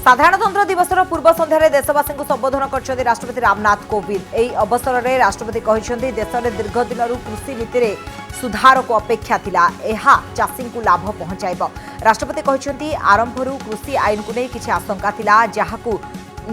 साधारणतंत्र दिवसर पूर्व संध्यार देशवासी को संबोधन कर राष्ट्रपति रामनाथ कोविंद। यह अवसर में राष्ट्रपति कहते देश में दीर्घ दिन कृषि नीति में सुधार को अपेक्षा थिला, एहा चाषी को लाभ पहुंचाइब। राष्ट्रपति कहते आरंभ कृषि आईन को नहीं किसी आशंका थिला, जहाकू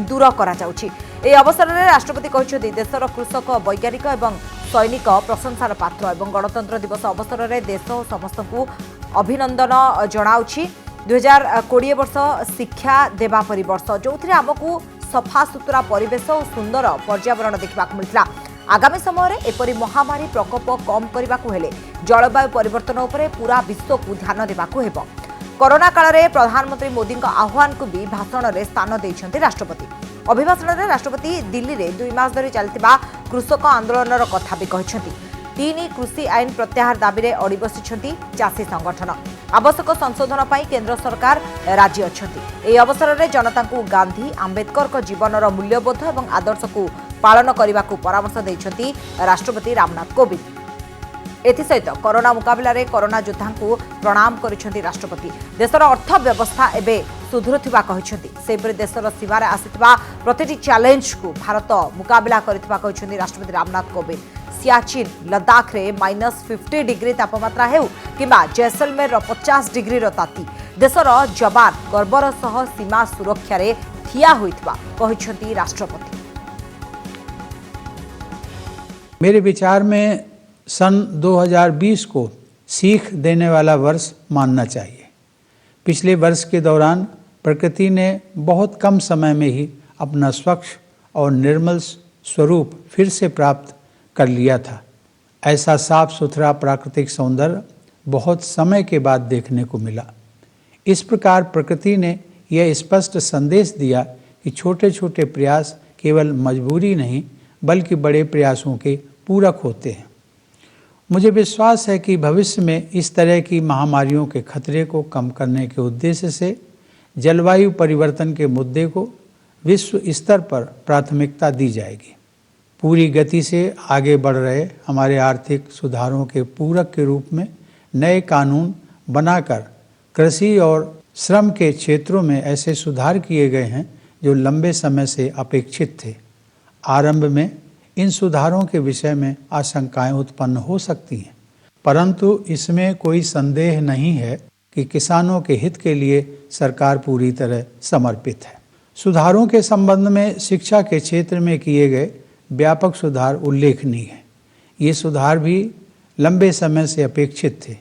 दूर करा जाउछि। यह अवसर में राष्ट्रपति कहते देशर कृषक वैज्ञानिक और सैनिक प्रशंसार पात्र और गणतंत्र दिवस अवसर में देश समस्त को अभिनंदन जनाउछि। 2020 वर्ष शिक्षा देवा परि वर्ष जो आमको सफा सुतरा परिवेश और सुंदर पर्यावरण देखा मिलता। आगामी समय एपरी महामारी प्रकोप कम करने को हेले जलवायु परिवर्तन उपरे पूरा विश्व को ध्यान देवाकू हेबो। कोरोना काल में प्रधानमंत्री मोदी आह्वान को भी भाषण में स्थान देइछन्ति राष्ट्रपति। अभिभाषण में राष्ट्रपति दिल्ली में 2 मास धरी चलतिबा कृषक आंदोलन कथा भी कहिछन्ति। 3 कृषि आईन प्रत्याहार दाबी में अड़ी बसिछन्ति चाषी संगठन। आवश्यक संशोधन पर केंद्र सरकार राजी अछन्ति। एही अवसर में जनता को गांधी आंबेडकर को जीवनर मूल्यबोध और आदर्श को पालन करने को परामर्श देइछन्ति राष्ट्रपति रामनाथ कोविंद। एथिसहित कोरोना मुकाबला रे कोरोना योद्धा को प्रणाम करिसेंति राष्ट्रपति। देशर अर्थव्यवस्था एबे सुधुरुथिबा कहिसेंति। सेपरि देशर सीमार आसिथिबा प्रतिटी चैलेंज को भारत मुकाबला करिथिबा कहिसेंति राष्ट्रपति रामनाथ कोविंद। सियाचिन लद्दाख रे -50 डिग्री तापमात्रा हेउ किंबा जैसलमेर 50 डिग्री ताती देशर जवान गर्वर सह सीमा सुरक्षा रे ठिया होइथिबा कहिसेंति राष्ट्रपति। मेरे विचार में सन 2020 को सीख देने वाला वर्ष मानना चाहिए। पिछले वर्ष के दौरान प्रकृति ने बहुत कम समय में ही अपना स्वच्छ और निर्मल स्वरूप फिर से प्राप्त कर लिया था। ऐसा साफ सुथरा प्राकृतिक सौंदर्य बहुत समय के बाद देखने को मिला। इस प्रकार प्रकृति ने यह स्पष्ट संदेश दिया कि छोटे छोटे प्रयास केवल मजबूरी नहीं बल्कि बड़े प्रयासों के पूरक होते हैं। मुझे विश्वास है कि भविष्य में इस तरह की महामारियों के खतरे को कम करने के उद्देश्य से जलवायु परिवर्तन के मुद्दे को विश्व स्तर पर प्राथमिकता दी जाएगी। पूरी गति से आगे बढ़ रहे हमारे आर्थिक सुधारों के पूरक के रूप में नए कानून बनाकर कृषि और श्रम के क्षेत्रों में ऐसे सुधार किए गए हैं जो लंबे समय से अपेक्षित थे। आरंभ में इन सुधारों के विषय में आशंकाएं उत्पन्न हो सकती हैं, परंतु इसमें कोई संदेह नहीं है कि किसानों के हित के लिए सरकार पूरी तरह समर्पित है। सुधारों के संबंध में शिक्षा के क्षेत्र में किए गए व्यापक सुधार उल्लेखनीय हैं। ये सुधार भी लंबे समय से अपेक्षित थे।